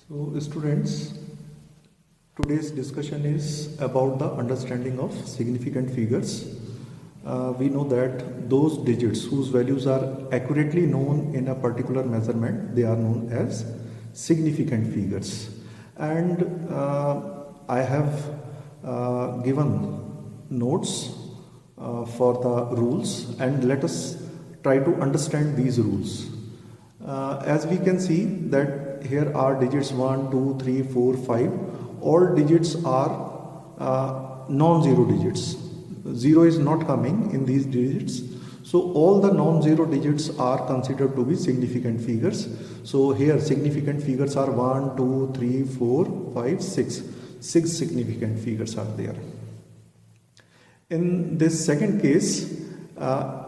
So students, today's discussion is about the understanding of significant figures. We know that those digits whose values are accurately known in a particular measurement, they are known as significant figures. And I have given notes for the rules, and let us try to understand these rules. As we can see that here are digits 1, 2, 3, 4, 5. All digits are non-zero digits. 0 is not coming in these digits. So all the non-zero digits are considered to be significant figures. So here significant figures are 1, 2, 3, 4, 5, 6. 6 significant figures are there. In this second case,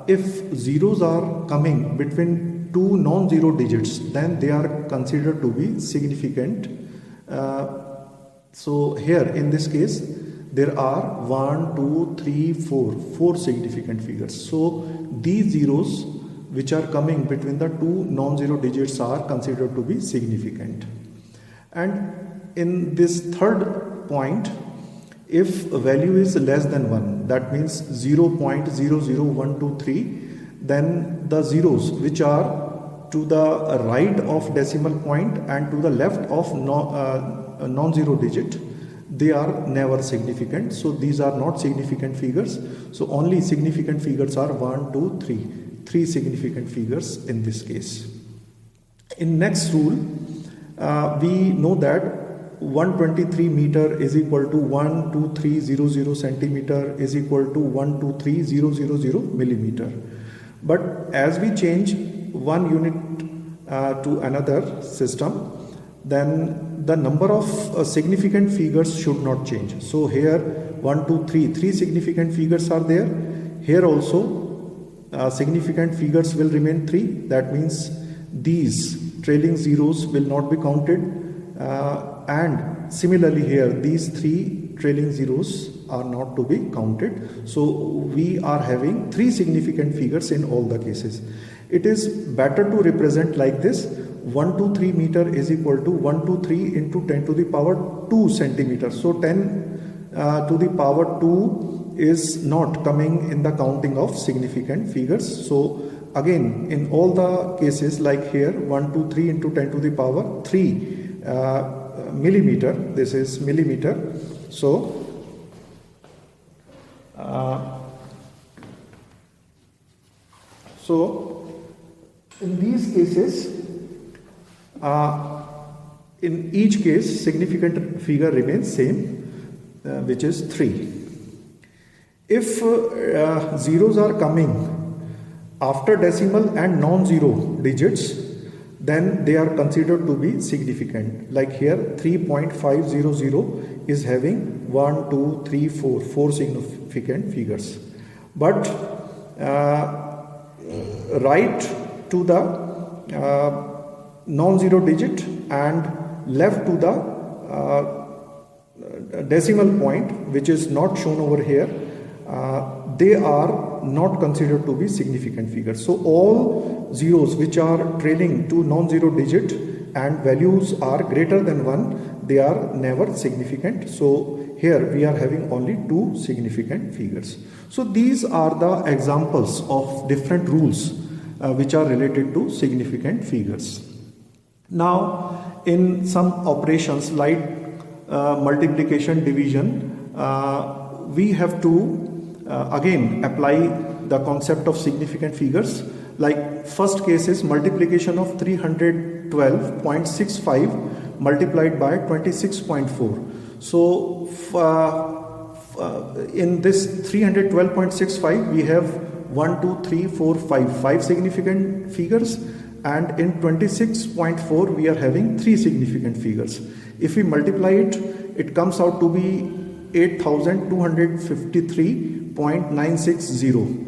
if zeros are coming between two non-zero digits, then they are considered to be significant. So here in this case there are 1, 2, 3, 4 significant figures. So these zeros which are coming between the two non-zero digits are considered to be significant. And in this third point, if a value is less than 1, that means 0.00123, then the zeros which are to the right of decimal point and to the left of non-zero digit, they are never significant. So these are not significant figures. So only significant figures are 1, 2, 3. 3 significant figures in this case. In next rule, we know that 123 meter is equal to 12300 centimeter is equal to 123000 millimeter. But as we change one unit to another system, then the number of significant figures should not change. So here 1, 2, 3, 3 significant figures are there. Here also significant figures will remain 3. That means these trailing zeros will not be counted. And similarly here these 3 trailing zeros are not to be counted. So we are having 3 significant figures in all the cases. It is better to represent like this: 123 meter is equal to 123 into 10 to the power 2 centimeters. So 10 to the power 2 is not coming in the counting of significant figures. So again, in all the cases like here 123 into 10 to the power 3 millimeter, this is millimeter. So in these cases, in each case significant figure remains same, which is 3. If zeros are coming after decimal and non-zero digits, then they are considered to be significant. Like here 3.500 is having 1, 2, 3, 4 significant figures. But right to the non-zero digit and left to the decimal point, which is not shown over here, they are not considered to be significant figures. So all zeros which are trailing to non-zero digit and values are greater than 1, they are never significant. So here we are having only 2 significant figures. So these are the examples of different rules which are related to significant figures. Now in some operations like multiplication, division, we have to again apply the concept of significant figures. Like first case is multiplication of 312.65 multiplied by 26.4. So in this 312.65 we have 1, 2, 3, 4, 5 significant figures, and in 26.4 we are having 3 significant figures. If we multiply it, it comes out to be 8253.960.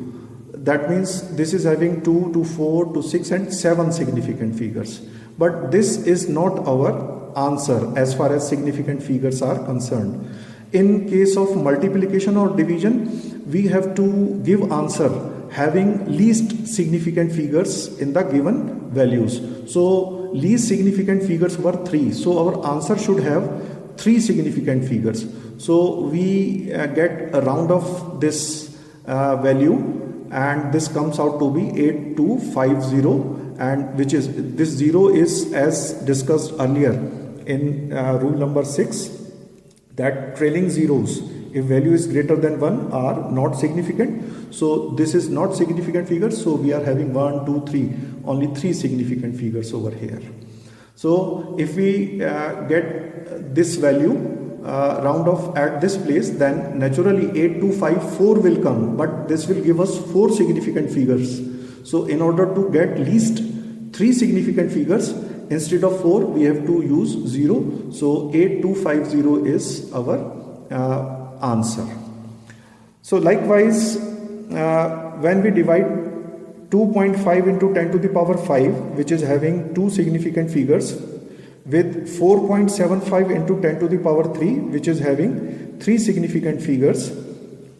That means this is having 2 to 4 to 6 and 7 significant figures. But this is not our answer as far as significant figures are concerned. In case of multiplication or division, we have to give answer having least significant figures in the given values. So least significant figures were 3. So our answer should have 3 significant figures. So we get a round of this value, and this comes out to be 8250, and which is, this 0 is as discussed earlier in rule number 6, that trailing zeros, if value is greater than 1, are not significant. So this is not significant figure, so we are having 1, 2, 3, only 3 significant figures over here. So if we get this value round off at this place, then naturally 8254 will come, but this will give us 4 significant figures. So in order to get least 3 significant figures, instead of 4 we have to use 0. So 8250 is our answer. So likewise, when we divide 2.5 into 10 to the power 5, which is having 2 significant figures, with 4.75 into 10 to the power 3, which is having 3 significant figures,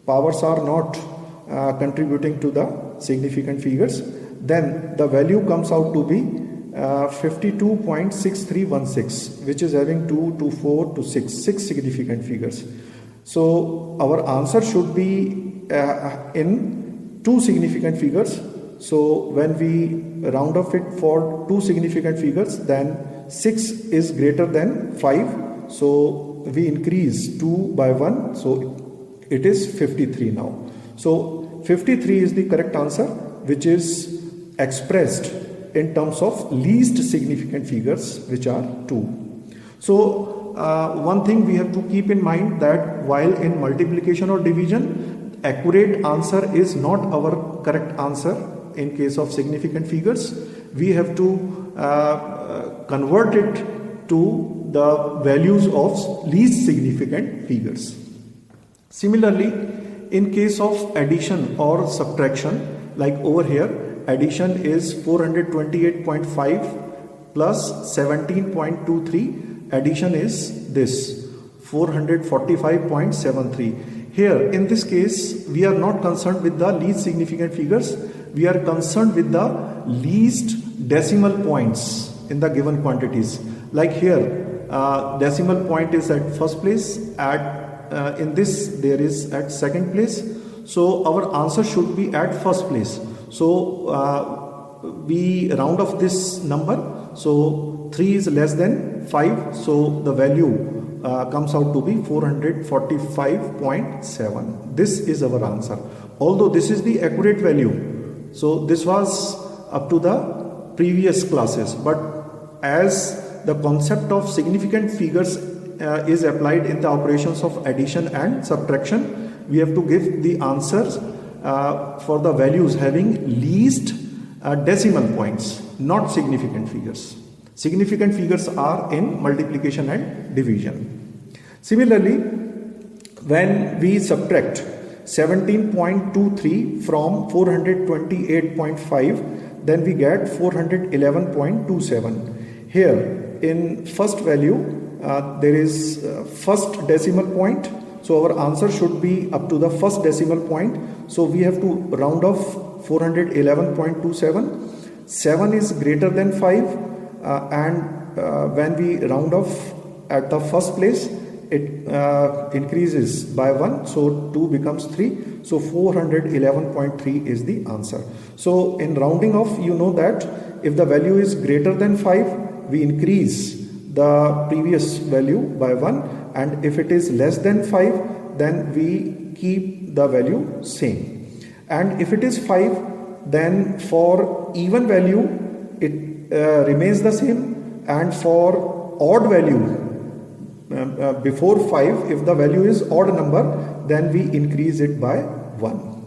powers are not contributing to the significant figures, then the value comes out to be 52.6316, which is having 2 to 4 to 6 significant figures. So our answer should be in 2 significant figures. So when we round off it for 2 significant figures, then 6 is greater than 5. So we increase 2 by 1. So it is 53 now. So 53 is the correct answer, which is expressed in terms of least significant figures, which are 2. So one thing we have to keep in mind, that while in multiplication or division, accurate answer is not our correct answer. In case of significant figures, we have to convert it to the values of least significant figures. Similarly, in case of addition or subtraction, like over here, addition is 428.5 plus 17.23. Addition is this 445.73. Here in this case, we are not concerned with the least significant figures. We are concerned with the least decimal points in the given quantities. Like here, decimal point is at first place, in this there is at second place. So our answer should be at first place. So we round off this number. So 3 is less than 5. So the value comes out to be 445.7. This is our answer. Although this is the accurate value. So this was up to the previous classes, but as the concept of significant figures is applied in the operations of addition and subtraction, we have to give the answers for the values having least decimal points, not significant figures. Significant figures are in multiplication and division. Similarly, when we subtract 17.23 from 428.5, then we get 411.27. Here in first value, there is first decimal point. So our answer should be up to the first decimal point. So we have to round off 411.27. 7 is greater than 5, and when we round off at the first place, it increases by 1, so 2 becomes 3. So 411.3 is the answer. So in rounding off, you know that if the value is greater than 5, we increase the previous value by 1, and if it is less than 5, then we keep the value same. And if it is 5, then for even value it remains the same, and for odd value before 5, if the value is odd number, then we increase it by 1.